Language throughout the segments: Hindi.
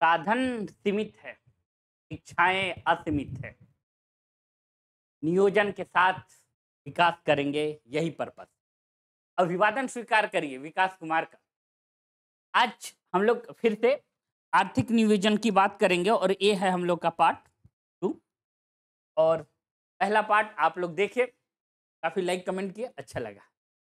साधन सीमित है, इच्छाएं असीमित है। नियोजन के साथ विकास करेंगे, यही पर्पस। अभिवादन स्वीकार करिए विकास कुमार का। आज हम लोग फिर से आर्थिक नियोजन की बात करेंगे और ये है हम लोग का पार्ट 2। और पहला पार्ट आप लोग देखे, काफी लाइक कमेंट किए, अच्छा लगा।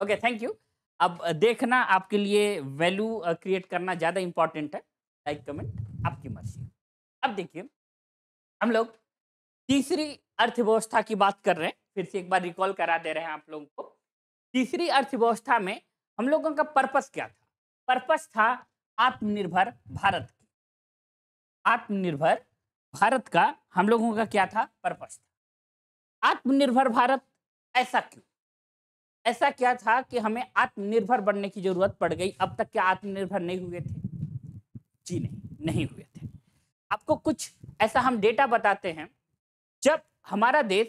Okay, thank you. अब देखना आपके लिए वैल्यू क्रिएट करना ज़्यादा इंपॉर्टेंट है, लाइक कमेंट आपकी मर्जी। अब देखिए, हम लोग तीसरी अर्थव्यवस्था की बात कर रहे हैं, फिर से एक बार रिकॉल करा दे रहे हैं आप लोगों को। तीसरी अर्थव्यवस्था में हम लोगों का पर्पस क्या था? पर्पस था आत्मनिर्भर भारत की। आत्मनिर्भर भारत का हम लोगों का क्या था? पर्पस था आत्मनिर्भर भारत। ऐसा क्यों? ऐसा क्या था कि हमें आत्मनिर्भर बनने की जरूरत पड़ गई? अब तक क्या आत्मनिर्भर नहीं हुए थे? जी नहीं हुए थे। आपको कुछ ऐसा हम डेटा बताते हैं। जब हमारा देश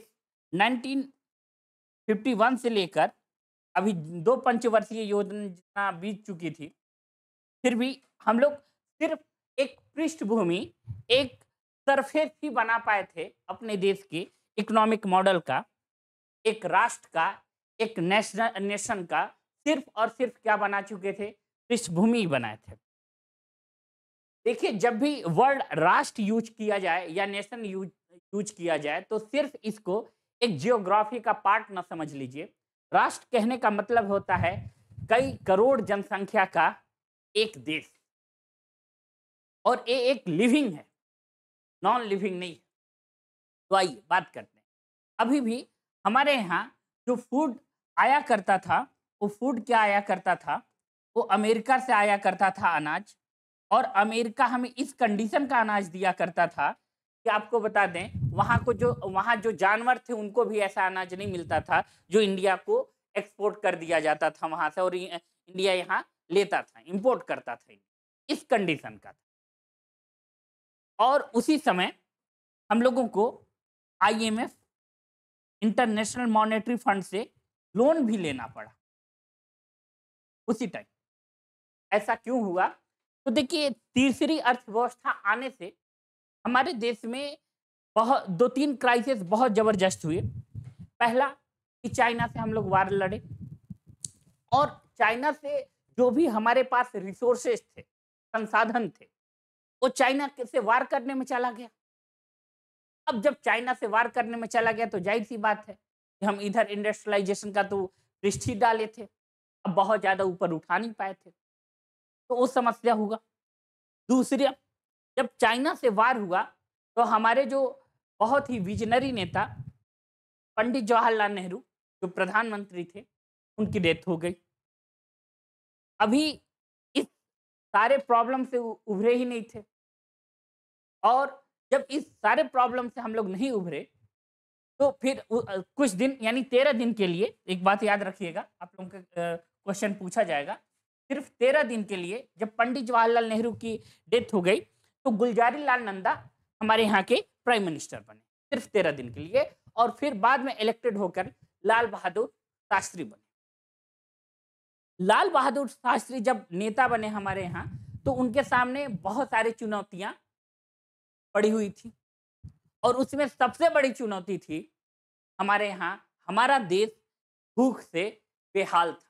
1951 से लेकर अभी 2 पंचवर्षीय योजना बीत चुकी थी, फिर भी हम लोग सिर्फ एक पृष्ठभूमि, एक सरफेस ही बना पाए थे अपने देश के इकोनॉमिक मॉडल का, एक राष्ट्र का, एक नेशन का। सिर्फ और सिर्फ क्या बना चुके थे? पृष्ठभूमि बनाए थे। देखिए, जब भी वर्ड राष्ट्र यूज किया जाए या नेशन यूज किया जाए तो सिर्फ इसको एक जियोग्राफी का पार्ट ना समझ लीजिए। राष्ट्र कहने का मतलब होता है कई करोड़ जनसंख्या का एक देश, और ये एक लिविंग है, नॉन लिविंग नहीं है। तो आइए बात करते हैं। अभी भी हमारे यहाँ जो फूड आया करता था, वो फूड क्या आया करता था? वो अमेरिका से आया करता था अनाज। और अमेरिका हमें इस कंडीशन का अनाज दिया करता था कि आपको बता दें, वहाँ जो जानवर थे उनको भी ऐसा अनाज नहीं मिलता था जो इंडिया को एक्सपोर्ट कर दिया जाता था वहाँ से, और इंडिया यहाँ लेता था, इंपोर्ट करता था। इस कंडीशन का था। और उसी समय हम लोगों को IMF, इंटरनेशनल मॉनेटरी फंड से लोन भी लेना पड़ा उसी टाइम। ऐसा क्यों हुआ? तो देखिए, तीसरी अर्थव्यवस्था आने से हमारे देश में बहुत 2-3 क्राइसिस बहुत जबरदस्त हुए। पहला कि चाइना से हम लोग वार लड़े, और चाइना से जो भी हमारे पास रिसोर्सेस थे, संसाधन थे, वो चाइना से वार करने में चला गया। अब जब चाइना से वार करने में चला गया तो जाहिर सी बात है कि हम इधर इंडस्ट्रियलाइजेशन का तो पृष्ठ ही डाले थे, अब बहुत ज्यादा ऊपर उठा नहीं पाए थे, तो वो समस्या हुआ। दूसरी, जब चाइना से वार हुआ तो हमारे जो बहुत ही विजनरी नेता पंडित जवाहरलाल नेहरू, जो प्रधानमंत्री थे, उनकी डेथ हो गई। अभी इस सारे प्रॉब्लम से उभरे ही नहीं थे, और जब इस सारे प्रॉब्लम से हम लोग नहीं उभरे तो फिर कुछ दिन यानी 13 दिन के लिए, एक बात याद रखिएगा, आप लोगों का क्वेश्चन पूछा जाएगा, सिर्फ 13 दिन के लिए जब पंडित जवाहरलाल नेहरू की डेथ हो गई तो गुलजारी लाल नंदा हमारे यहाँ के प्राइम मिनिस्टर बने, सिर्फ 13 दिन के लिए। और फिर बाद में इलेक्टेड होकर लाल बहादुर शास्त्री बने। लाल बहादुर शास्त्री जब नेता बने हमारे यहाँ, तो उनके सामने बहुत सारी चुनौतियां पड़ी हुई थी, और उसमें सबसे बड़ी चुनौती थी हमारे यहाँ, हमारा देश भूख से बेहाल था,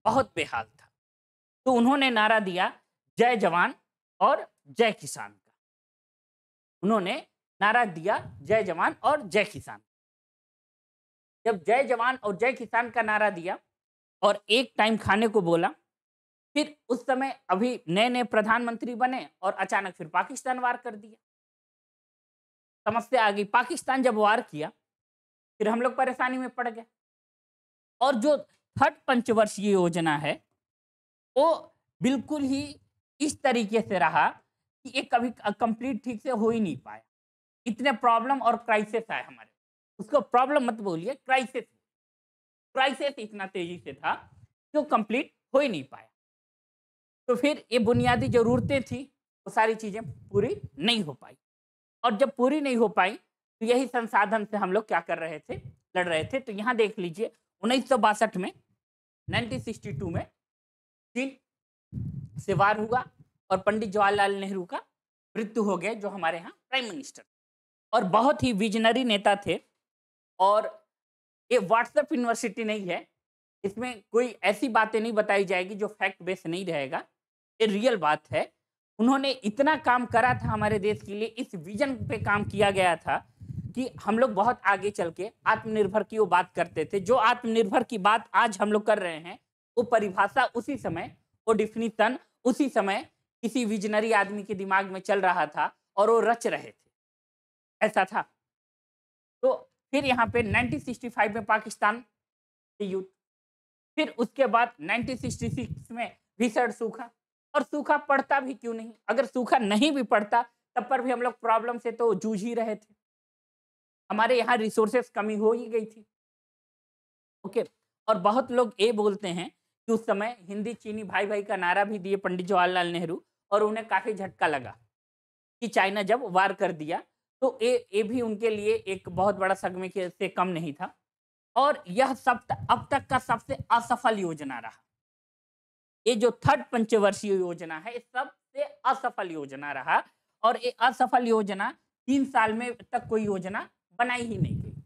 बहुत बेहाल था। तो उन्होंने नारा दिया जय जवान और जय किसान का। उन्होंने नारा दिया जय जवान और जय किसान। जब जय जवान और जय किसान का नारा दिया और एक टाइम खाने को बोला, फिर उस समय अभी नए नए प्रधानमंत्री बने और अचानक फिर पाकिस्तान वार कर दिया। समस्या आ गई। पाकिस्तान जब वार किया, फिर हम लोग परेशानी में पड़ गए। और जो थर्ड पंचवर्षीय योजना है, वो बिल्कुल ही इस तरीके से रहा कि ये कभी कंप्लीट ठीक से हो ही नहीं पाया। इतने प्रॉब्लम और क्राइसिस आए हमारे, उसको प्रॉब्लम मत बोलिए, क्राइसिस। क्राइसिस इतना तेजी से था कि वो कंप्लीट हो ही नहीं पाया। तो फिर ये बुनियादी जरूरतें थी, वो सारी चीजें पूरी नहीं हो पाई, और जब पूरी नहीं हो पाई तो यही संसाधन से हम लोग क्या कर रहे थे? लड़ रहे थे। तो यहाँ देख लीजिए, 1962 में, 1962 में चीन से वार हुआ, और पंडित जवाहरलाल नेहरू का मृत्यु हो गया, जो हमारे यहाँ प्राइम मिनिस्टर और बहुत ही विजनरी नेता थे। और ये व्हाट्सएप यूनिवर्सिटी नहीं है, इसमें कोई ऐसी बातें नहीं बताई जाएगी जो फैक्ट बेस नहीं रहेगा, ये रियल बात है। उन्होंने इतना काम करा था हमारे देश के लिए, इस विजन पे काम किया गया था कि हम लोग बहुत आगे चल के आत्मनिर्भर की वो बात करते थे। जो आत्मनिर्भर की बात आज हम लोग कर रहे हैं, वो परिभाषा उसी समय, वो डिफिनीशन उसी समय किसी विजनरी आदमी के दिमाग में चल रहा था और वो रच रहे थे, ऐसा था। तो फिर यहाँ पे 1965 में पाकिस्तान से युद्ध, फिर उसके बाद 1966 में भीषण सूखा। और सूखा पड़ता भी क्यों नहीं, अगर सूखा नहीं भी पड़ता तब पर भी हम लोग प्रॉब्लम से तो जूझ ही रहे थे, हमारे यहाँ रिसोर्सेस कमी हो ही गई थी। ओके। और बहुत लोग ये बोलते हैं कि उस समय हिंदी चीनी भाई भाई का नारा भी दिए पंडित जवाहरलाल नेहरू, और उन्हें काफी झटका लगा कि चाइना जब वार कर दिया, तो ये भी उनके लिए एक बहुत बड़ा सदमे के से कम नहीं था। और यह अब तक का सबसे असफल योजना रहा। ये जो थर्ड पंचवर्षीय योजना है, ये सबसे असफल योजना रहा। और ये असफल योजना 3 साल में तक कोई योजना बनाई ही नहीं गई।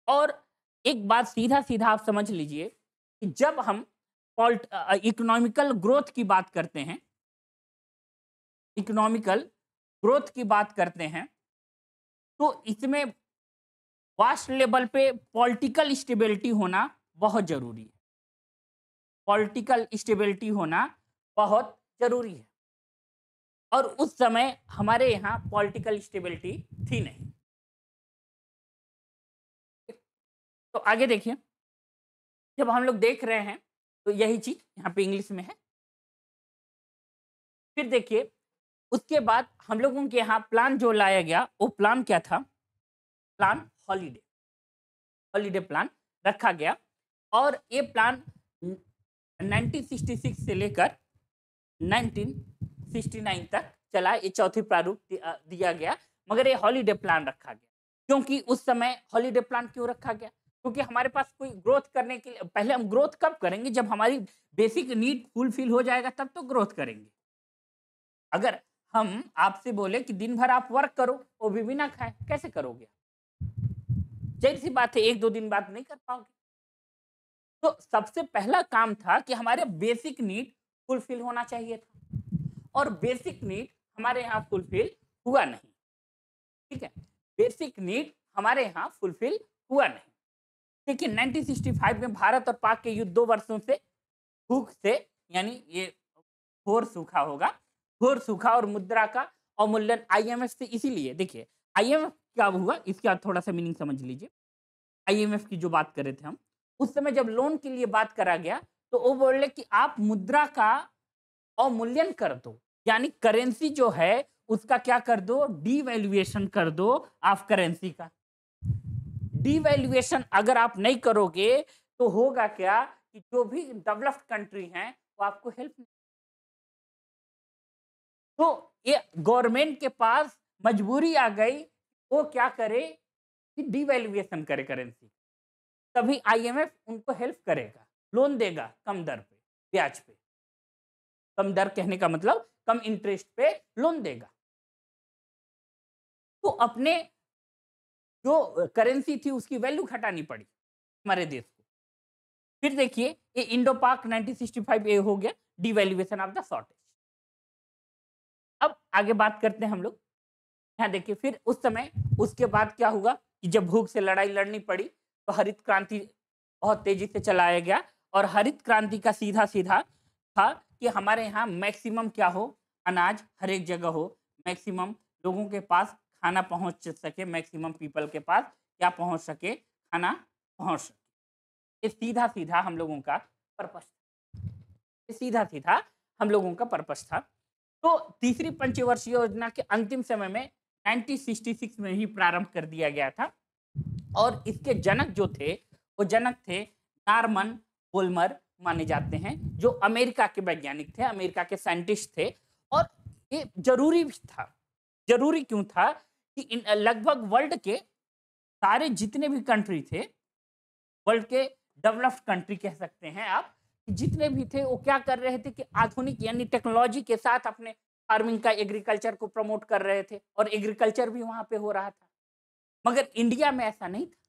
और एक बात सीधा सीधा आप समझ लीजिए कि जब हम इकोनॉमिकल ग्रोथ की बात करते हैं, इकोनॉमिकल ग्रोथ की बात करते हैं, तो इसमें वास्ट लेवल पे पॉलिटिकल स्टेबिलिटी होना बहुत जरूरी है। पॉलिटिकल स्टेबिलिटी होना बहुत जरूरी है, और उस समय हमारे यहाँ पॉलिटिकल स्टेबिलिटी थी नहीं। तो आगे देखिए, जब हम लोग देख रहे हैं तो यही चीज यहाँ पे इंग्लिश में है। फिर देखिए, उसके बाद हम लोगों के यहाँ प्लान जो लाया गया, वो प्लान क्या था? प्लान हॉलीडे, हॉलीडे प्लान रखा गया। और ये प्लान 1966 से लेकर 1969 तक चला। ये चौथी प्रारूप दिया गया, मगर ये हॉलीडे प्लान रखा गया। क्योंकि उस समय हॉलीडे प्लान क्यों रखा गया? क्योंकि हमारे पास कोई ग्रोथ करने के लिए, पहले हम ग्रोथ कब करेंगे? जब हमारी बेसिक नीड फुलफिल हो जाएगा तब तो ग्रोथ करेंगे। अगर हम आपसे बोले कि दिन भर आप वर्क करो और भी ना खाए, कैसे करोगे? जाहिर सी बात है, 1-2 दिन बाद नहीं कर पाओगे। तो सबसे पहला काम था कि हमारे बेसिक नीड फुलफिल होना चाहिए था, और बेसिक नीड हमारे यहाँ फुलफिल हुआ नहीं। ठीक है, बेसिक नीड हमारे यहाँ फुलफिल हुआ नहीं। देखिए, 1965 में भारत और पाक के युद्ध 2 वर्षों से भूख से, यानी ये घोर सूखा होगा, घोर सूखा और मुद्रा का अवमूल्यन आईएमएफ से। इसीलिए देखिए, आईएमएफ क्या हुआ, इसका थोड़ा सा मीनिंग समझ लीजिए। आईएमएफ की जो बात कर रहे थे हम, उस समय जब लोन के लिए बात करा गया, तो वो बोले कि आप मुद्रा का अवमूल्यन कर दो, यानी करेंसी जो है उसका क्या कर दो? डीवैल्यूएशन कर दो आप करेंसी का। डीवैल्यूएशन अगर आप नहीं करोगे तो होगा क्या कि जो भी डेवलप्ड कंट्री हैं वो आपको हेल्प नहीं। तो ये गवर्नमेंट के पास मजबूरी आ गई, वो क्या करे कि डीवैल्यूएशन करे करेंसी। तभी आईएमएफ उनको हेल्प करेगा, लोन देगा कम दर पे, ब्याज पे। कम दर कहने का मतलब कम इंटरेस्ट पे लोन देगा। तो अपने जो करेंसी थी उसकी वैल्यू घटानी पड़ी हमारे देश को। फिर देखिए, ये इंडो पाक 1965 ए हो गया, डिवैल्यूएशन ऑफ द शॉर्टेज। अब आगे बात करते हैं हम लोग। यहाँ देखिए, फिर उस समय उसके बाद क्या हुआ कि जब भूख से लड़ाई लड़नी पड़ी, तो हरित क्रांति बहुत तेजी से चलाया गया। और हरित क्रांति का सीधा सीधा था कि हमारे यहाँ मैक्सिमम क्या हो, अनाज हर एक जगह हो, मैक्सिमम लोगों के पास खाना पहुंच सके, मैक्सिमम पीपल के पास क्या पहुंच सके, खाना पहुंच सके। ये सीधा सीधा हम लोगों का पर्पस था, ये सीधा सीधा हम लोगों का पर्पस था। तो तीसरी पंचवर्षीय योजना के अंतिम समय में 1966 में ही प्रारंभ कर दिया गया था। और इसके जनक जो थे, वो जनक थे नॉर्मन वोल्मर माने जाते हैं, जो अमेरिका के वैज्ञानिक थे, अमेरिका के साइंटिस्ट थे। और ये जरूरी भी था। जरूरी क्यों था कि लगभग वर्ल्ड के सारे जितने भी कंट्री थे, वर्ल्ड के डेवलप्ड कंट्री कह सकते हैं आप, जितने भी थे वो क्या कर रहे थे कि आधुनिक यानी टेक्नोलॉजी के साथ अपने फार्मिंग का एग्रीकल्चर को प्रमोट कर रहे थे और एग्रीकल्चर भी वहां पे हो रहा था। मगर इंडिया में ऐसा नहीं था।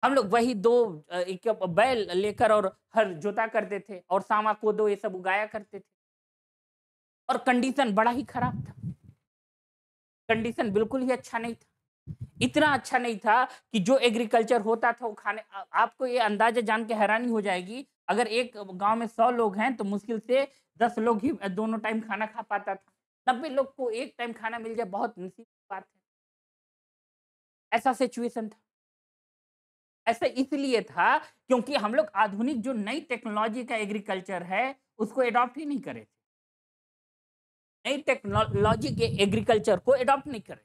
हम लोग वही दो एक बैल लेकर और हर जोता करते थे और सामा कोदो ये सब उगाया करते थे और कंडीशन बड़ा ही खराब था। कंडीशन बिल्कुल ही अच्छा नहीं था। इतना अच्छा नहीं था कि जो एग्रीकल्चर होता था वो खाने आपको ये अंदाजा जान के हैरानी हो जाएगी, अगर एक गांव में 100 लोग हैं तो मुश्किल से 10 लोग ही दोनों टाइम खाना खा पाता था। 90 लोग को एक टाइम खाना मिल जाए बहुत नसीब की बात है। ऐसा सिचुएशन था। ऐसा इसलिए था क्योंकि हम लोग आधुनिक जो नई टेक्नोलॉजी का एग्रीकल्चर है उसको अडॉप्ट ही नहीं करे। नई टेक्नोलॉजी के एग्रीकल्चर को अडॉप्ट नहीं करे।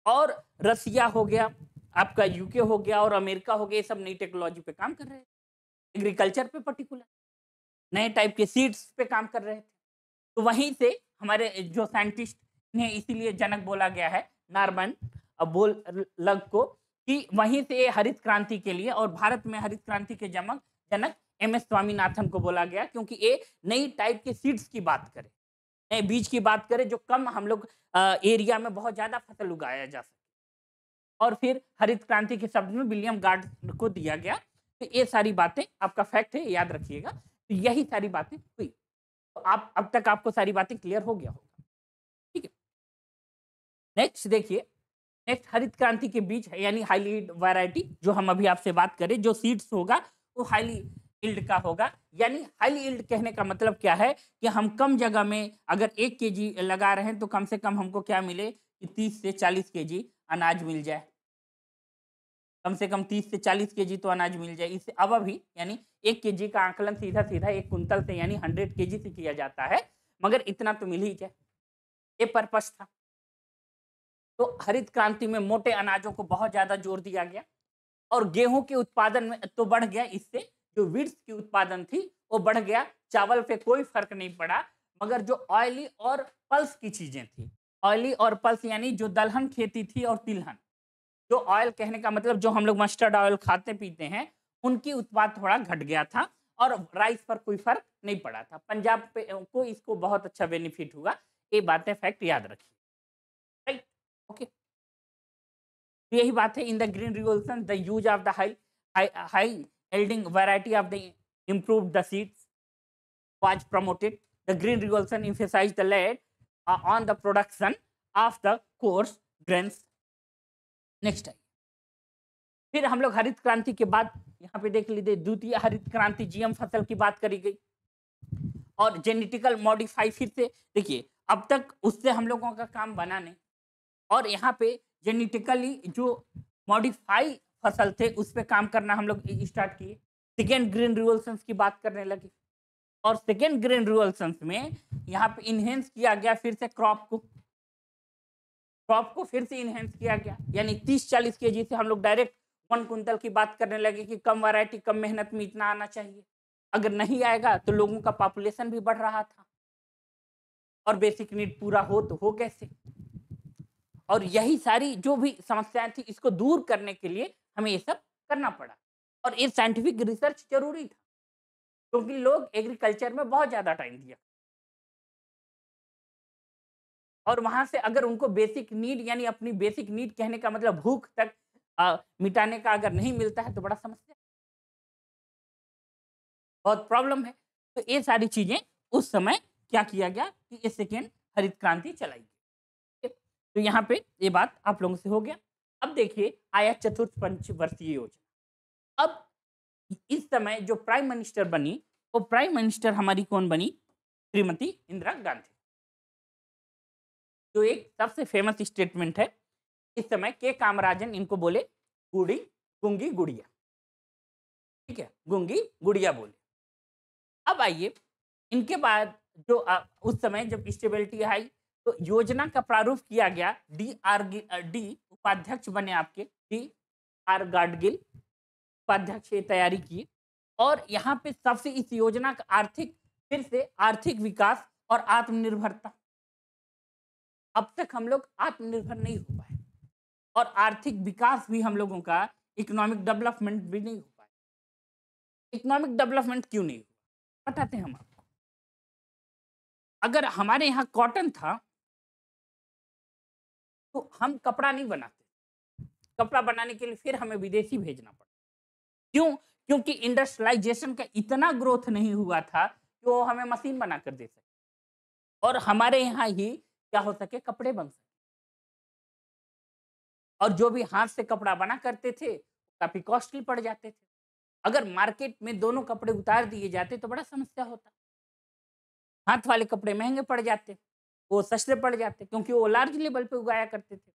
और रसिया हो गया, आपका यूके हो गया और अमेरिका हो गया, ये सब नई टेक्नोलॉजी पे काम कर रहे हैं, एग्रीकल्चर पे पर्टिकुलर नए टाइप के सीड्स पे काम कर रहे थे। तो वहीं से हमारे जो साइंटिस्ट ने इसीलिए जनक बोला गया है, नार्मन बोल लग को, कि वहीं से ये हरित क्रांति के लिए और भारत में हरित क्रांति के जमक जनक एम एस स्वामीनाथन को बोला गया, क्योंकि ये नई टाइप के सीड्स की बात करे, नए बीज की बात करें जो कम हम लोग एरिया में बहुत ज्यादा फसल उगाया जा सके। और फिर हरित क्रांति के शब्द में विलियम गार्ड को दिया गया। तो ये सारी बातें आपका फैक्ट है, याद रखिएगा। तो यही सारी बातें हुई। तो आप अब तक आपको सारी बातें क्लियर हो गया होगा, ठीक है। नेक्स्ट देखिए, नेक्स्ट हरित क्रांति के बीज है यानी हाईली वैरायटी, जो हम अभी आपसे बात करें, जो सीड्स होगा वो हाईली इल्ड का होगा। यानी हाईली इल्ड कहने का मतलब क्या है कि हम कम जगह में अगर 1 kg लगा रहे हैं तो कम से कम हमको क्या मिले कि 30 से 40 kg अनाज मिल जाए। कम से कम 30 से 40 kg तो अनाज मिल जाए। इससे अब अभी यानी 1 kg का आंकलन सीधा सीधा 1 कुंतल से यानी 100 kg से किया जाता है, मगर इतना तो मिल ही जाए, ये पर्पस था। तो हरित क्रांति में मोटे अनाजों को बहुत ज्यादा जोर दिया गया और गेहूं के उत्पादन में तो बढ़ गया, इससे जो वीट्स की उत्पादन थी वो बढ़ गया। चावल पे कोई फर्क नहीं पड़ा, मगर जो ऑयली और पल्स की चीजें थी, ऑयली और पल्स यानी जो दलहन खेती थी और तिलहन, जो ऑयल कहने का मतलब जो हम लोग मस्टर्ड ऑयल खाते पीते हैं, उनकी उत्पाद थोड़ा घट गया था और राइस पर कोई फर्क नहीं पड़ा था। पंजाब पे को इसको बहुत अच्छा बेनिफिट हुआ। ये बातें फैक्ट याद रखिए, राइट, ओके। तो यही बात है, in the green revolution the use of the high yielding variety of the improved the seeds was promoted. The green revolution emphasized the lead on the production of the coarse grains. Next है, फिर हम लोग हरित क्रांति के बाद यहाँ पे देख लीजिए, द्वितीय हरित क्रांति जीएम फसल की बात करी गई और जेनेटिकल मॉडिफाई। फिर से देखिए, अब तक उससे हम लोगों का काम बना नहीं और यहाँ पे जेनेटिकली जो मॉडिफाई फसल थे उस पर काम करना हम लोग स्टार्ट किए। सेकेंड ग्रीन रिवोल्यूशन की बात करने लगे और सेकेंड ग्रीन रिवोल्यूशन में यहाँ पे इनहेंस किया गया फिर से क्रॉप को फिर से इनहेंस किया गया। यानी 30-40 kg से हम लोग डायरेक्ट 1 कुंतल की बात करने लगे कि कम वैरायटी कम मेहनत में इतना आना चाहिए। अगर नहीं आएगा तो लोगों का पॉपुलेशन भी बढ़ रहा था और बेसिक नीड पूरा हो तो हो कैसे। और यही सारी जो भी समस्याएं थी इसको दूर करने के लिए हमें ये सब करना पड़ा और ये साइंटिफिक रिसर्च जरूरी था, क्योंकि लोग एग्रीकल्चर में बहुत ज्यादा टाइम दिया और वहां से अगर उनको बेसिक नीड यानी अपनी बेसिक नीड कहने का मतलब भूख तक मिटाने का अगर नहीं मिलता है तो बड़ा समस्या, बहुत प्रॉब्लम है। तो ये सारी चीजें उस समय क्या किया गया कि ये सेकेंड हरित क्रांति चलाई गई। तो यहाँ पे ये बात आप लोगों से हो गया। अब देखिए आया चतुर्थ पंचवर्षीय योजना। अब इस समय जो प्राइम मिनिस्टर बनी वो प्राइम मिनिस्टर हमारी कौन बनी, श्रीमती इंदिरा गांधी। जो एक सबसे फेमस स्टेटमेंट है इस समय के कामराजन इनको बोले गूंगी गुड़िया, ठीक है, गूंगी गुड़िया बोले। अब आइए इनके बाद जो उस समय जब स्टेबिलिटी आई तो योजना का प्रारूप किया गया। डी उपाध्यक्ष बने आपके, D.R. गाडगिल उपाध्यक्ष ये तैयारी की और यहाँ पे सबसे इस योजना का आर्थिक फिर से आर्थिक विकास और आत्मनिर्भरता। अब तक हम लोग आत्मनिर्भर नहीं हो पाए और आर्थिक विकास भी हम लोगों का इकोनॉमिक डेवलपमेंट भी नहीं हो पाया। इकोनॉमिक डेवलपमेंट क्यों नहीं हुआ, बताते हैं हम आपको। अगर हमारे यहाँ कॉटन था तो हम कपड़ा नहीं बनाते, कपड़ा बनाने के लिए फिर हमें विदेशी भेजना पड़ा। क्यों? क्योंकि इंडस्ट्रियलाइजेशन का इतना ग्रोथ नहीं हुआ था कि वो हमें मशीन बना कर दे सके और हमारे यहाँ ही क्या हो सके, कपड़े बन सके। और जो भी हाथ से कपड़ा बना करते थे काफी कॉस्टली पड़ जाते थे। अगर मार्केट में दोनों कपड़े उतार दिए जाते तो बड़ा समस्या होता। हाथ वाले कपड़े महंगे पड़ जाते, वो सस्ते पड़ जाते क्योंकि वो लार्ज लेवल पे उगाया करते थे।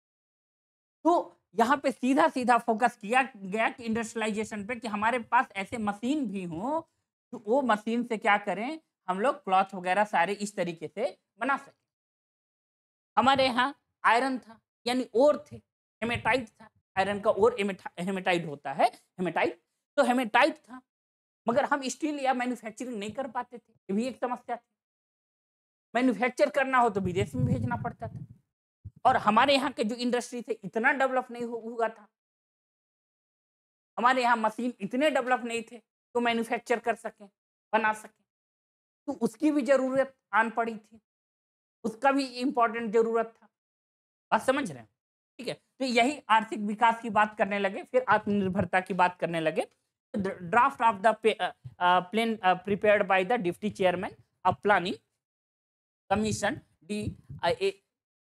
तो यहाँ पे सीधा-सीधा फ़ोकस किया गया कि इंडस्ट्रियलाइज़ेशन पे, कि हमारे पास ऐसे मशीन भी हों, तो वो मशीन से क्या करें, हम लोग क्लॉथ वगैरह सारे इस तरीके से बना सकें। हमारे यहाँ आयरन था, यानी ओर थे, हेमेटाइट था। आयरन का ओर हेमेटाइट होता है, हेमेटाइट। तो हेमेटाइट था, मगर हम स्टील या मैन्युफैक्चरिंग नहीं कर पाते थे, ये भी एक समस्या थी। मैन्युफैक्चर करना हो तो विदेश में भेजना पड़ता था और हमारे यहाँ के जो इंडस्ट्री थे इतना डेवलप नहीं हुआ था। हमारे यहाँ मशीन इतने डेवलप नहीं थे तो मैन्युफैक्चर कर सकें, बना सकें। तो उसकी भी ज़रूरत आन पड़ी थी, उसका भी इम्पोर्टेंट ज़रूरत था। बात समझ रहे हैं? ठीक है, तो यही आर्थिक विकास की बात करने लगे, फिर आत्मनिर्भरता की बात करने लगे। Draft of the plan prepared by the deputy chairman of planning commission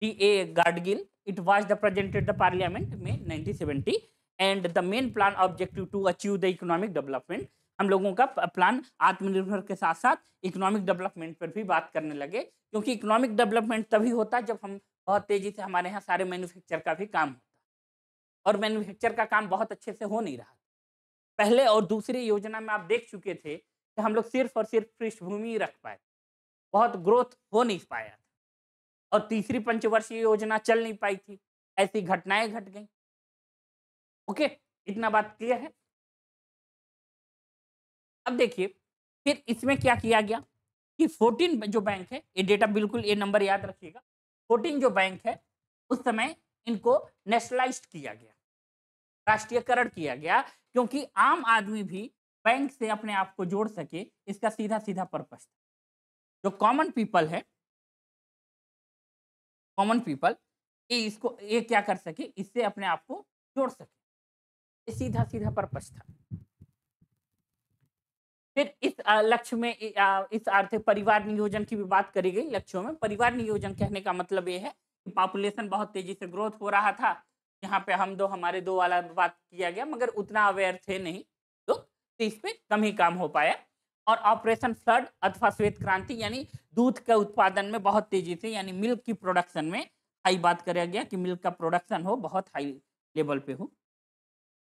D.A. Gadgil. It was the presented the parliament May 1970 and the main plan objective to achieve the economic development. हम लोगों का प्लान आत्मनिर्भर के साथ साथ इकोनॉमिक डेवलपमेंट पर भी बात करने लगे, क्योंकि इकोनॉमिक डेवलपमेंट तभी होता है जब हम बहुत तेजी से, हमारे यहाँ सारे मैन्युफैक्चर का भी काम होता और मैन्युफैक्चर का काम बहुत अच्छे से हो नहीं रहा। पहले और दूसरी योजना में आप देख चुके थे कि हम लोग सिर्फ और सिर्फ पृष्ठभूमि रख पाए, बहुत ग्रोथ हो नहीं पाया और तीसरी पंचवर्षीय योजना चल नहीं पाई थी, ऐसी घटनाएं घट गई। ओके, इतना बात क्लियर है। अब देखिए फिर इसमें क्या किया गया कि 14 जो बैंक है, ये डेटा बिल्कुल, ये नंबर याद रखिएगा। 14 जो बैंक है उस समय इनको नेशनलाइज्ड किया गया, राष्ट्रीयकरण किया गया, क्योंकि आम आदमी भी बैंक से अपने आप को जोड़ सके, इसका सीधा सीधा पर्पस। जो कॉमन पीपल है, कॉमन पीपल, ये इसको, ये क्या कर सके, इससे अपने आप को जोड़ सके, ये सीधा सीधा पर्पस था। फिर इस लक्ष्य में इस आर्थिक परिवार नियोजन की भी बात करी गई। लक्ष्यों में परिवार नियोजन कहने का मतलब ये है कि पॉपुलेशन बहुत तेजी से ग्रोथ हो रहा था, यहाँ पे हम दो हमारे दो वाला बात किया गया, मगर उतना अवेयर थे नहीं लोग, तो इस पे कम ही काम हो पाया। और ऑपरेशन फ्लड अथवा श्वेत क्रांति, यानी दूध के उत्पादन में बहुत तेजी से, यानी मिल्क की प्रोडक्शन में हाई बात करा गया कि मिल्क का प्रोडक्शन हो, बहुत हाई लेवल पे हो,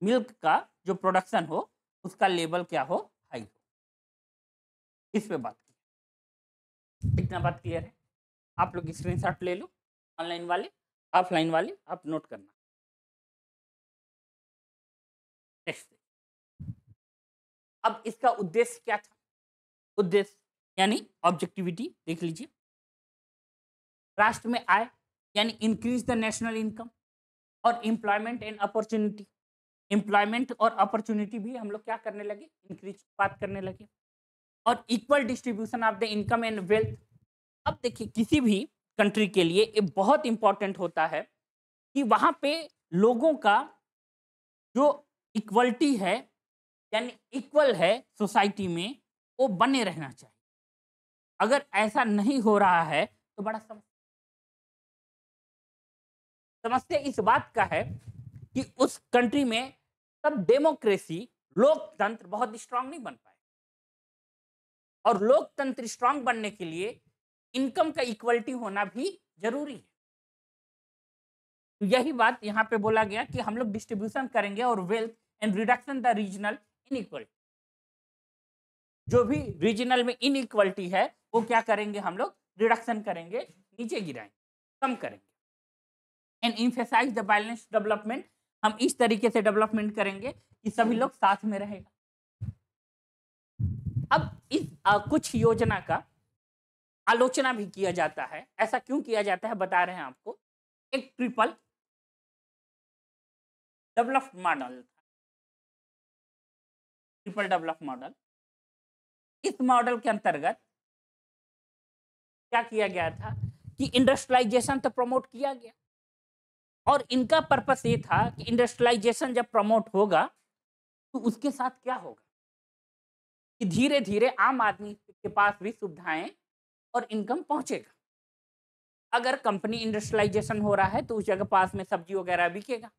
मिल्क का जो प्रोडक्शन हो उसका लेवल क्या हो, हाई हो, इस पे बात की। इतना बात क्लियर है? आप लोग स्क्रीनशॉट ले लो, ऑनलाइन वाले, ऑफलाइन वाले आप नोट करना। नेक्स्ट, अब इसका उद्देश्य क्या था? उद्देश्य यानी ऑब्जेक्टिविटी देख लीजिए। राष्ट्र में आय, यानी इंक्रीज द नेशनल इनकम, और एम्प्लॉयमेंट एंड अपॉर्चुनिटी, एम्प्लॉयमेंट और अपॉर्चुनिटी भी हम लोग क्या करने लगे, इंक्रीज बात करने लगे। और equal distribution of the income and wealth. अब देखिए किसी भी कंट्री के लिए ये बहुत इंपॉर्टेंट होता है कि वहां पे लोगों का जो इक्वलिटी है, यानी इक्वल है सोसाइटी में, वो बने रहना चाहिए। अगर ऐसा नहीं हो रहा है तो बड़ा समस्या इस बात का है कि उस कंट्री में तब डेमोक्रेसी, लोकतंत्र बहुत स्ट्रांग नहीं बन पाए, और लोकतंत्र स्ट्रांग बनने के लिए इनकम का इक्वलिटी होना भी जरूरी है। तो यही बात यहाँ पे बोला गया कि हम लोग डिस्ट्रीब्यूशन करेंगे और wealth and reduction the regional inequality, जो भी रीजनल में इनइक्वलिटी है वो क्या करेंगे, हम लोग रिडक्शन करेंगे, नीचे गिराएंगे, कम करेंगे। And emphasise the balance development, हम इस तरीके से डेवलपमेंट करेंगे कि सभी लोग साथ में रहेगा। अब इस कुछ योजना का आलोचना भी किया जाता है। ऐसा क्यों किया जाता है बता रहे हैं आपको। एक triple develop model, triple develop model इस मॉडल के अंतर्गत क्या किया गया था कि इंडस्ट्रियलाइजेशन तो प्रमोट किया गया, और इनका पर्पस ये था कि इंडस्ट्रियलाइजेशन जब प्रमोट होगा तो उसके साथ क्या होगा कि धीरे धीरे आम आदमी के पास भी सुविधाएं और इनकम पहुंचेगा। अगर कंपनी इंडस्ट्रियलाइजेशन हो रहा है तो उस जगह पास में सब्जी वगैरह बिकेगा,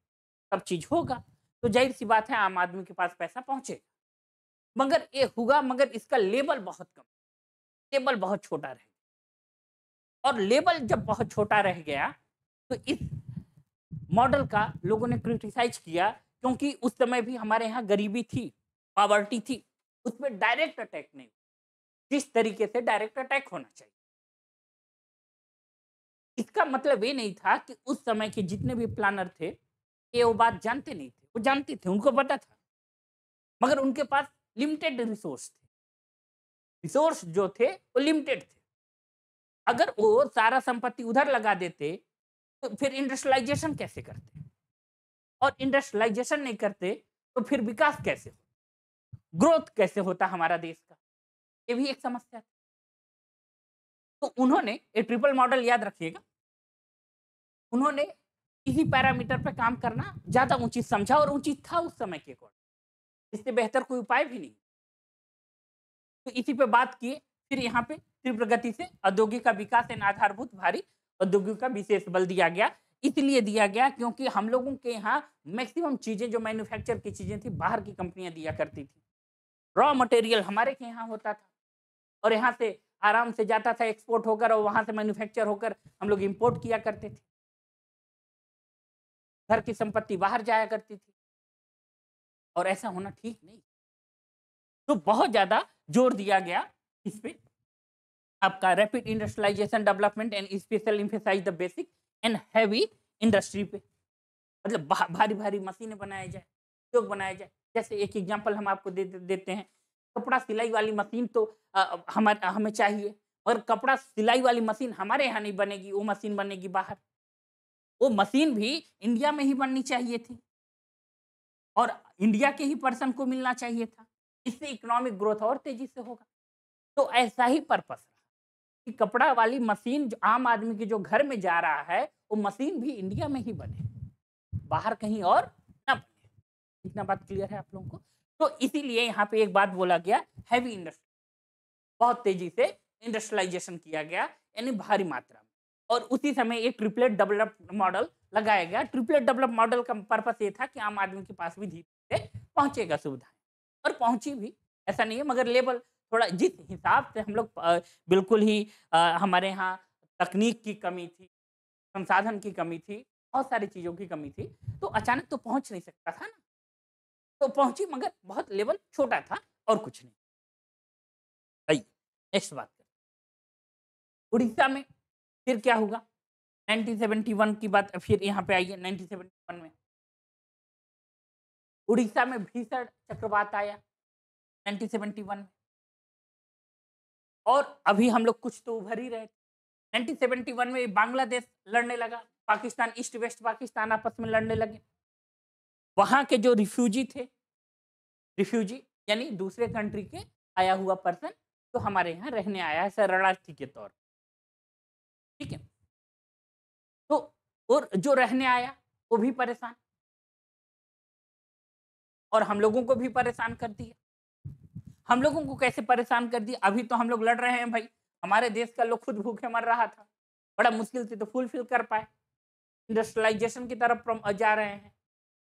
सब चीज होगा, तो जाहिर सी बात है आम आदमी के पास पैसा पहुंचेगा। मगर ये हुआ, मगर इसका लेवल बहुत कम, लेवल बहुत छोटा रह गया। और लेवल जब बहुत छोटा रह गया तो इस मॉडल का लोगों ने क्रिटिसाइज किया, क्योंकि उस समय भी हमारे यहाँ गरीबी थी, पॉवर्टी थी, उसमें डायरेक्ट अटैक नहीं, जिस तरीके से डायरेक्ट अटैक होना चाहिए। इसका मतलब ये नहीं था कि उस समय के जितने भी प्लानर थे ये वो बात जानते नहीं थे, वो जानते थे, उनको पता था, मगर उनके पास लिमिटेड रिसोर्स थे, रिसोर्स जो थे वो लिमिटेड थे। अगर वो सारा संपत्ति उधर लगा देते तो फिर इंडस्ट्रियलाइजेशन कैसे करते, और इंडस्ट्रियलाइजेशन नहीं करते तो फिर विकास कैसे हो, ग्रोथ कैसे होता हमारा देश का, ये भी एक समस्या थी। तो उन्होंने ये ट्रिपल मॉडल याद रखिएगा, उन्होंने इसी पैरामीटर पे काम करना ज्यादा उचित समझा, और उचित था उस समय के अकॉर्डिंग, इससे बेहतर कोई उपाय भी नहीं। तो इसी पे बात किए, फिर यहाँ पे तीव्र गति से औद्योगिक का विकास एवं आधारभूत भारी औद्योगिक का विशेष बल दिया गया। इसलिए दिया गया क्योंकि हम लोगों के यहाँ मैक्सिमम चीजें जो मैन्युफैक्चर की चीजें थी बाहर की कंपनियां दिया करती थी, रॉ मटेरियल हमारे के यहाँ होता था, और यहाँ से आराम से जाता था एक्सपोर्ट होकर, और वहां से मैन्युफैक्चर होकर हम लोग इंपोर्ट किया करते थे, घर की संपत्ति बाहर जाया करती थी, और ऐसा होना ठीक नहीं। तो बहुत ज्यादा जोर दिया गया इस पे, आपका rapid industrialisation development and special emphasise the basic and heavy industry पे, मतलब भारी भारी मशीनें बनाया जाए, उद्योग बनाया जाए। जैसे एक एग्जांपल हम आपको देते हैं, कपड़ा सिलाई वाली मशीन तो हमारे हमें चाहिए, और कपड़ा सिलाई वाली मशीन हमारे यहाँ नहीं बनेगी, वो मशीन बनेगी बाहर। वो मशीन भी इंडिया में ही बननी चाहिए थी, और इंडिया के ही पर्सन को मिलना चाहिए था, इससे इकोनॉमिक ग्रोथ और तेजी से होगा। तो ऐसा ही पर्पस रहा कि कपड़ा वाली मशीन जो आम आदमी के जो घर में जा रहा है वो मशीन भी इंडिया में ही बने, बाहर कहीं और ना बने। इतना बात क्लियर है आप लोगों को? तो इसीलिए यहाँ पे एक बात बोला गया, हैवी इंडस्ट्री, बहुत तेजी से इंडस्ट्रियलाइजेशन किया गया, यानी भारी मात्रा में। और उसी समय एक ट्रिपलेट डेवलप मॉडल लगाया गया। ट्रिपलेट डेवलप मॉडल का पर्पस ये था कि आम आदमी के पास भी धीरे धीरे पहुंचेगा सुविधाएं, और पहुंची भी, ऐसा नहीं है, मगर लेवल थोड़ा जिस हिसाब से हम लोग बिल्कुल ही हमारे यहाँ तकनीक की कमी थी, संसाधन की कमी थी, बहुत सारी चीज़ों की कमी थी, तो अचानक तो पहुंच नहीं सकता था ना, तो पहुंची, मगर बहुत लेवल छोटा था और कुछ नहीं। आइए नेक्स्ट बात करें, उड़ीसा में फिर क्या हुआ 1971 की बात, फिर यहाँ पे आइए 1971 में उड़ीसा में भीषण चक्रवात आया 1971 में, और अभी हम लोग कुछ तो उभर ही रहे थे। 1971 में बांग्लादेश लड़ने लगा, पाकिस्तान, ईस्ट वेस्ट पाकिस्तान आपस में लड़ने लगे। वहां के जो रिफ्यूजी थे, रिफ्यूजी यानी दूसरे कंट्री के आया हुआ पर्सन तो हमारे यहाँ रहने आया है शरणार्थी के तौर, ठीक है, तो और जो रहने आया वो भी परेशान, और हम लोगों को भी परेशान कर दिया। हम लोगों को कैसे परेशान कर दिया? अभी तो हम लोग लड़ रहे हैं भाई, हमारे देश का लोग खुद भूखे मर रहा था, बड़ा मुश्किल से तो फुलफिल कर पाए, इंडस्ट्रियलाइजेशन की तरफ जा रहे हैं,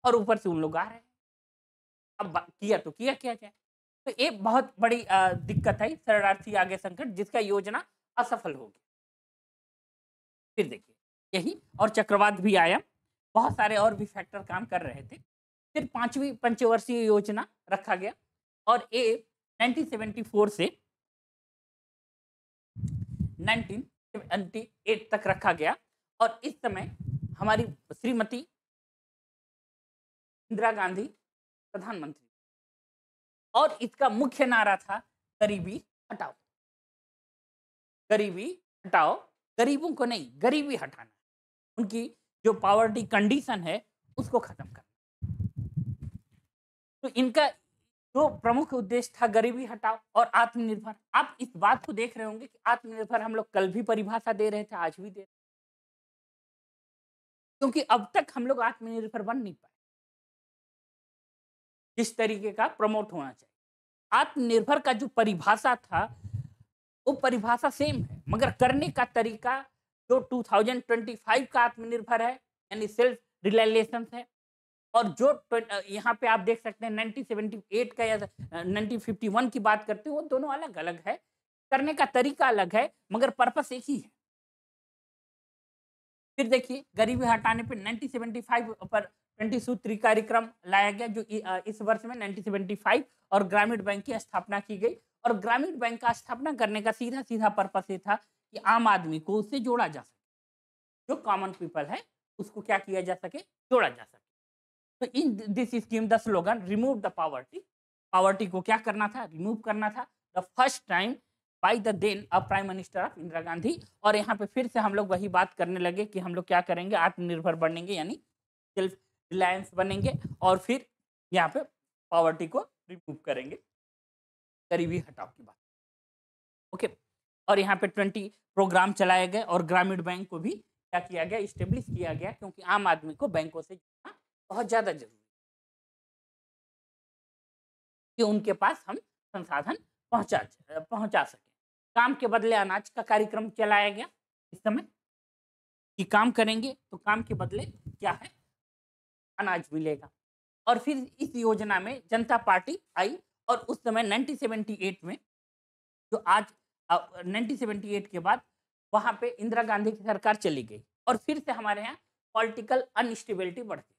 और ऊपर से उन लोग आ रहे हैं। अब किया तो किया क्या जाए? तो एक बहुत बड़ी दिक्कत आई, शरणार्थी आगे संकट, जिसका योजना असफल हो गई। फिर देखिए यही, और चक्रवात भी आया, बहुत सारे और भी फैक्टर काम कर रहे थे। फिर 5वीं पंचवर्षीय योजना रखा गया, और ये 1974 से 1978 तक रखा गया, और इस समय हमारी श्रीमती इंदिरा गांधी प्रधानमंत्री, और इसका मुख्य नारा था गरीबी हटाओ, गरीबी हटाओ, गरीबों को नहीं, गरीबी हटाना, उनकी जो पॉवर्टी कंडीशन है उसको खत्म करना। तो इनका तो प्रमुख उद्देश्य था गरीबी हटाओ और आत्मनिर्भर। आप इस बात को देख रहे होंगे कि आत्मनिर्भर हम लोग कल भी परिभाषा दे रहे थे, आज भी दे रहे हैं, क्योंकि अब तक हम लोग आत्मनिर्भर बन नहीं पाए जिस तरीके का प्रमोट होना चाहिए। आत्मनिर्भर का जो परिभाषा था वो परिभाषा सेम है, मगर करने का तरीका जो 2025 का आत्मनिर्भर है यानी सेल्फ रिलायलेशन है, और जो यहाँ पे आप देख सकते हैं 1978 का या 1951 की बात करते हैं, वो दोनों अलग अलग है, करने का तरीका अलग है, मगर पर्पस एक ही है। फिर देखिए गरीबी हटाने पे 1975 पर 20 सूत्री कार्यक्रम लाया गया, जो इस वर्ष में 1975 और ग्रामीण बैंक की स्थापना की गई। और ग्रामीण बैंक का स्थापना करने का सीधा सीधा पर्पस ये था कि आम आदमी को उससे जोड़ा जा सके, जो कॉमन पीपल है उसको क्या किया जा सके, जोड़ा जा सके। तो in this scheme the slogan remove the poverty, poverty को क्या करना था, रिमूव करना था, the first time by the then prime minister of Indira Gandhi. और यहाँ पे फिर से हम लोग वही बात करने लगे कि हम लोग क्या करेंगे, आत्मनिर्भर बनेंगे यानी सेल्फ रिलायंस बनेंगे, और फिर यहाँ पे पॉवर्टी को रिमूव करेंगे, गरीबी हटाओ की बात। ओके, और यहाँ पे 20 प्रोग्राम चलाए गए और ग्रामीण बैंक को भी क्या किया गया, इस्टेब्लिश किया गया, क्योंकि आम आदमी को बैंकों से जुड़ना बहुत ज्यादा जरूरी है कि उनके पास हम संसाधन पहुंचा सके। काम के बदले अनाज का कार्यक्रम चलाया गया इस समय, कि काम करेंगे तो काम के बदले क्या है, अनाज मिलेगा। और फिर इस योजना में जनता पार्टी आई, और उस समय 1978 में जो आज 1978 के बाद वहां पे इंदिरा गांधी की सरकार चली गई, और फिर से हमारे यहाँ पॉलिटिकल अनस्टेबिलिटी बढ़ गई,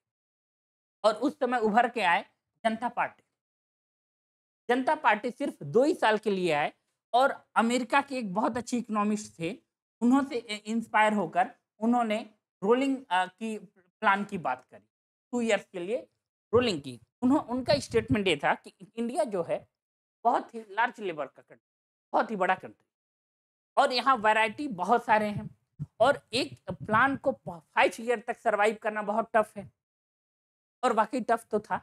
और उस समय उभर के आए जनता पार्टी। जनता पार्टी सिर्फ 2 ही साल के लिए आए, और अमेरिका के एक बहुत अच्छे इकोनॉमिस्ट थे, उन्होंने इंस्पायर होकर उन्होंने रोलिंग की प्लान की बात करी, 2 इयर्स के लिए रोलिंग की। उनका स्टेटमेंट ये था कि इंडिया जो है बहुत ही लार्ज लेबर का कंट्री, बहुत ही बड़ा कंट्री, और यहाँ वैरायटी बहुत सारे हैं, और एक प्लान को 5 ईयर तक सरवाइव करना बहुत टफ है, और वाकई टफ तो था,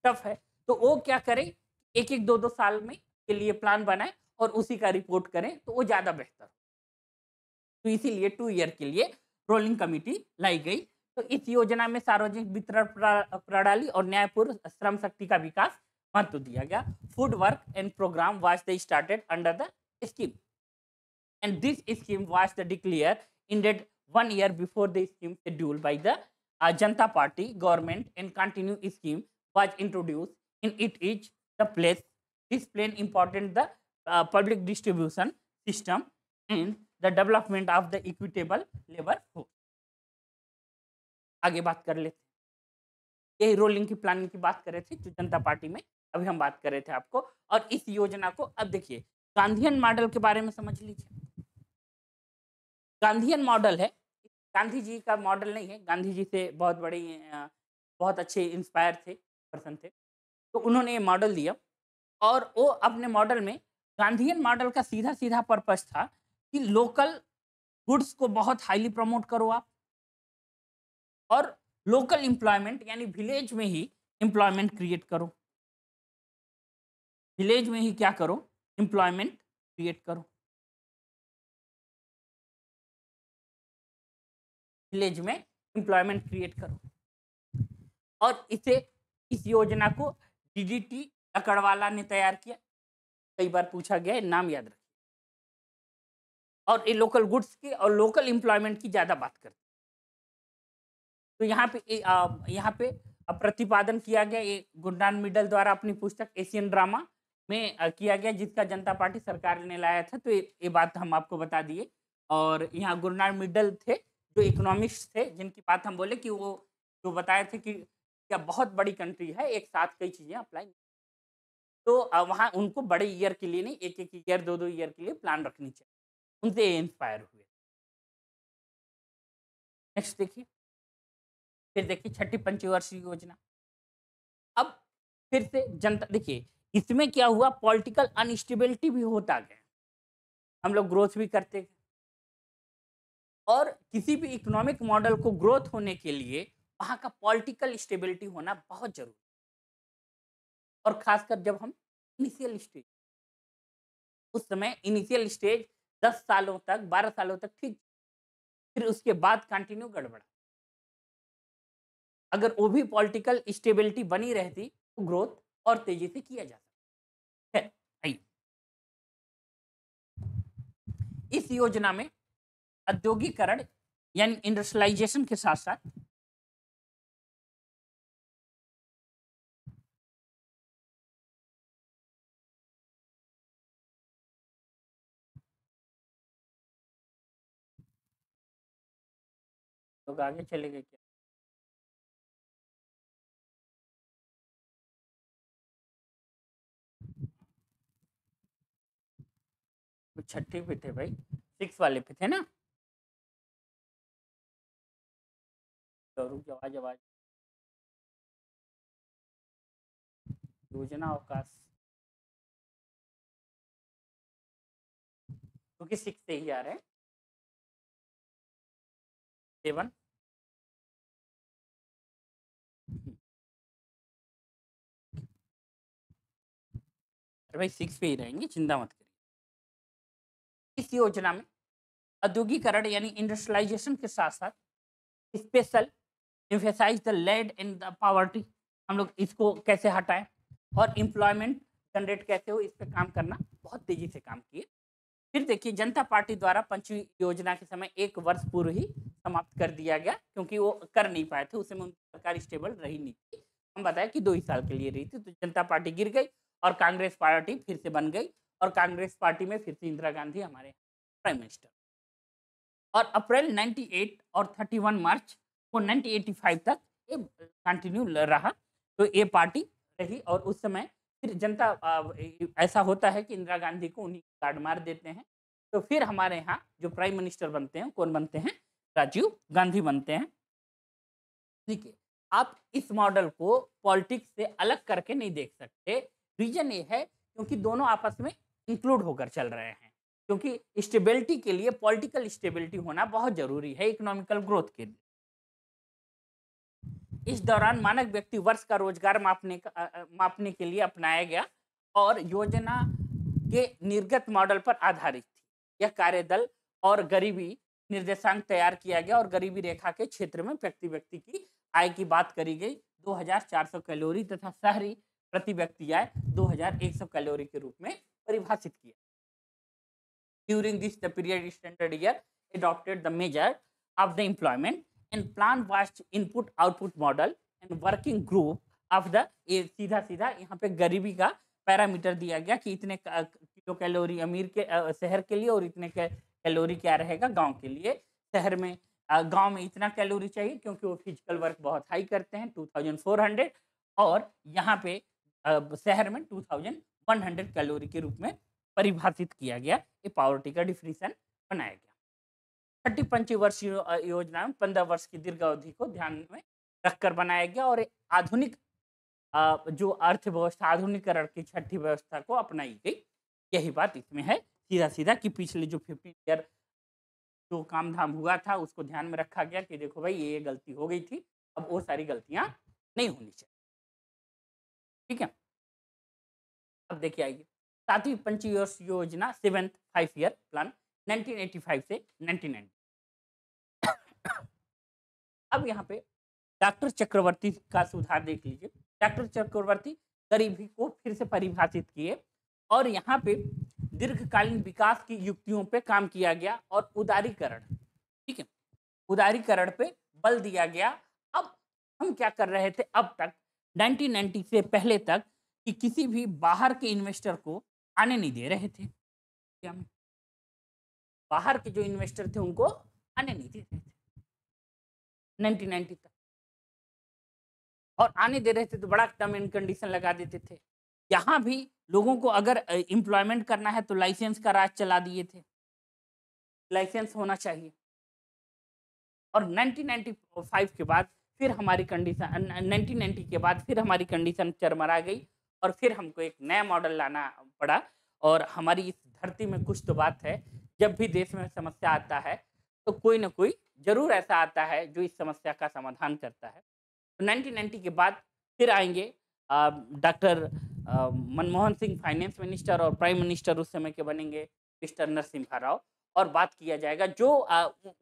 टफ है। तो वो क्या करें, एक एक 2 साल में के लिए प्लान बनाए और उसी का रिपोर्ट करें, तो वो ज्यादा बेहतर। तो इसीलिए 2 ईयर के लिए रोलिंग कमेटी लाई गई। तो इस योजना में सार्वजनिक वितरण प्रणाली और न्यायपूर्ण श्रम शक्ति का विकास महत्व दिया गया। Food work and programme was the started under the scheme, and this scheme was the declare ended 1 year before the scheme scheduled by the Janata Party government, and continue scheme was introduced in it is the place displaying important the public distribution system and the development of the equitable labor force। आगे बात कर लेते, यही रोलिंग की प्लानिंग की बात कर रहे थे जो जनता पार्टी में अभी हम बात कर रहे थे आपको। और इस योजना को अब देखिए गांधीयन मॉडल के बारे में समझ लीजिए। गांधीयन मॉडल है, गांधी जी का मॉडल नहीं है, गांधी जी से बहुत बड़ी बहुत अच्छे इंस्पायर थे, पर्सन थे, तो उन्होंने ये मॉडल दिया, और वो अपने मॉडल में गांधीयन मॉडल का सीधा सीधा पर्पस था कि लोकल गुड्स को बहुत हाईली प्रमोट करो आप, और लोकल एम्प्लॉयमेंट यानी विलेज में ही एम्प्लॉयमेंट क्रिएट करो, विलेज में ही क्या करो, एम्प्लॉयमेंट क्रिएट करो, विलेज में एम्प्लॉयमेंट क्रिएट करो। और इस योजना को डीडीटी अकड़वाला ने तैयार किया, कई बार पूछा गया है, नाम याद रखिए। और ये लोकल गुड्स की और लोकल एम्प्लॉयमेंट की ज्यादा बात करते। तो यहाँ पे प्रतिपादन किया गया, ये गुरनान मिडल द्वारा अपनी पुस्तक एशियन ड्रामा में किया गया, जिसका जनता पार्टी सरकार ने लाया था। तो ये बात हम आपको बता दिए। और यहाँ गुरनान मिडल थे जो इकोनॉमिक्स थे, जिनकी बात हम बोले कि वो जो बताए थे कि क्या बहुत बड़ी कंट्री है, एक साथ कई चीजें अप्लाई, तो वहाँ उनको बड़े ईयर के लिए नहीं, एक एक ईयर 2 ईयर के लिए प्लान रखनी चाहिए, उनसे इंस्पायर हुए। नेक्स्ट देखिए, फिर देखिए छठी पंचवर्षीय योजना। अब फिर से जनता, देखिए इसमें क्या हुआ, पॉलिटिकल अनस्टेबिलिटी भी होता गया, हम लोग ग्रोथ भी करते गए, और किसी भी इकोनॉमिक मॉडल को ग्रोथ होने के लिए वहां का पॉलिटिकल स्टेबिलिटी होना बहुत जरूरी। और खासकर जब हम इनिशियल स्टेज, उस समय इनिशियल स्टेज 10 सालों तक 12 सालों तक ठीक, फिर उसके बाद कंटिन्यू गड़बड़ा। अगर वो भी पॉलिटिकल स्टेबिलिटी बनी रहती तो ग्रोथ और तेजी से किया जा सकता है। आइए, इस योजना में औद्योगिकरण यानी इंडस्ट्रियलाइजेशन के साथ साथ लोग आगे चले गए क्या? वो छठी पे थे भाई, 6 वाले पे थे ना? तो रुक जाओ, आवाज आवाज योजना अवकाश, क्योंकि 6 से ही आ रहे हैं। 7 अरे भाई 6 पे ही रहेंगे, चिंता मत करिए। इस योजना में औद्योगिकरण यानी इंडस्ट्रियलाइजेशन के साथ साथ special emphasise the land in the poverty, हम लोग इसको कैसे हटाएं और एम्प्लॉयमेंट जनरेट कैसे हो, इस पे काम करना बहुत तेजी से काम किए। फिर देखिए, जनता पार्टी द्वारा पंचवीं योजना के समय 1 वर्ष पूर्व ही समाप्त कर दिया गया, क्योंकि वो कर नहीं पाए थे, उस समय उनकी सरकार स्टेबल रही नहीं थी। हम बताया कि 2 ही साल के लिए रही थी, तो जनता पार्टी गिर गई और कांग्रेस पार्टी फिर से बन गई, और कांग्रेस पार्टी में फिर से इंदिरा गांधी हमारे प्राइम मिनिस्टर। और अप्रैल 98 और 31 मार्च को 1985 तक ये कंटिन्यू रहा, तो ये पार्टी रही। और उस समय फिर जनता ऐसा होता है कि इंदिरा गांधी को उन्हीं कार्ड मार देते हैं, तो फिर हमारे यहाँ जो प्राइम मिनिस्टर बनते हैं, कौन बनते हैं? राजीव गांधी बनते हैं। ठीक है, आप इस मॉडल को पॉलिटिक्स से अलग करके नहीं देख सकते। रीजन ये है क्योंकि दोनों आपस में इंक्लूड होकर चल रहे हैं, क्योंकि स्टेबिलिटी के लिए पॉलिटिकल स्टेबिलिटी होना बहुत जरूरी है इकोनॉमिकल ग्रोथ के लिए। इस दौरान मानक व्यक्ति वर्ष का रोजगार मापने के लिए अपनाया गया और योजना के निर्गत मॉडल पर आधारित थी। यह कार्यदल और गरीबी निर्देशांक तैयार किया गया और गरीबी रेखा के क्षेत्र में प्रति व्यक्ति की आय की बात करी गई, 2400 कैलोरी, तथा शहरी प्रति व्यक्ति आय 2100 कैलोरी के रूप में परिभाषित किया। During this the period standard year adopted the measure of the employment and plan was input output model and working group of the, ये सीधा सीधा यहाँ पे गरीबी का पैरामीटर दिया गया कि इतने किलो कैलोरी अमीर के शहर के लिए और इतने कैलोरी क्या रहेगा गांव के लिए। शहर में गांव में इतना कैलोरी चाहिए क्योंकि वो फिजिकल वर्क बहुत हाई करते हैं 2400, और यहाँ पे शहर में 2100 कैलोरी के रूप में परिभाषित किया गया। ये पॉवर्टी का डिफिनीशन बनाया गया। छठी पंचवर्षीय योजना में 15 वर्ष की दीर्घ अवधि को ध्यान में रखकर बनाया गया और आधुनिक जो अर्थव्यवस्था, आधुनिकरण की छठी व्यवस्था को अपनाई गई। यही बात इसमें है सीधा सीधा कि पिछले जो 15 ईयर जो काम धाम हुआ था उसको ध्यान में रखा गया कि देखो भाई ये गलती हो गई थी, अब वो सारी गलतियां नहीं होनी चाहिए। ठीक है, अब देखिए आइए, 7वीं पंचवर्षीय योजना 7th 5 ईयर प्लान 1985 से 1990। अब यहाँ पे डॉक्टर चक्रवर्ती का सुधार देख लीजिए। डॉक्टर चक्रवर्ती गरीबी को फिर से परिभाषित किए और यहाँ पे दीर्घकालीन विकास की युक्तियों पे काम किया गया और उदारीकरण, ठीक है, उदारीकरण पे बल दिया गया। अब हम क्या कर रहे थे अब तक 1990 से पहले तक कि किसी भी बाहर के इन्वेस्टर को आने नहीं दे रहे थे। क्या बाहर के जो इन्वेस्टर थे उनको आने नहीं दे रहे थे 1990 तक, और आने दे रहे थे तो बड़ा टर्म एंड कंडीशन लगा देते थे। यहाँ भी लोगों को अगर एम्प्लॉयमेंट करना है तो लाइसेंस का राज चला दिए थे, लाइसेंस होना चाहिए। और 1995 के बाद फिर हमारी कंडीशन 1990 के बाद फिर हमारी कंडीशन चरमरा गई और फिर हमको एक नया मॉडल लाना पड़ा। और हमारी इस धरती में कुछ तो बात है, जब भी देश में समस्या आता है तो कोई ना कोई जरूर ऐसा आता है जो इस समस्या का समाधान करता है। तो 1990 के बाद फिर आएंगे doctor Manmohan Singh finance minister और प्राइम मिनिस्टर उस समय के बनेंगे मिस्टर नरसिम्हा राव, और बात किया जाएगा जो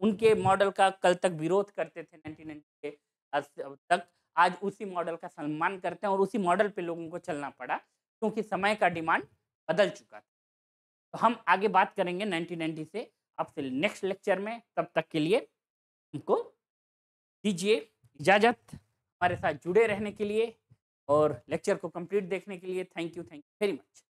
उनके मॉडल का कल तक विरोध करते थे 1990 के तक, आज उसी मॉडल का सम्मान करते हैं और उसी मॉडल पे लोगों को चलना पड़ा क्योंकि समय का डिमांड बदल चुका था। तो हम आगे बात करेंगे 1990 से आपसे नेक्स्ट लेक्चर में। तब तक के लिए हमको दीजिए इजाज़त, हमारे साथ जुड़े रहने के लिए और लेक्चर को कंप्लीट देखने के लिए थैंक यू वेरी मच।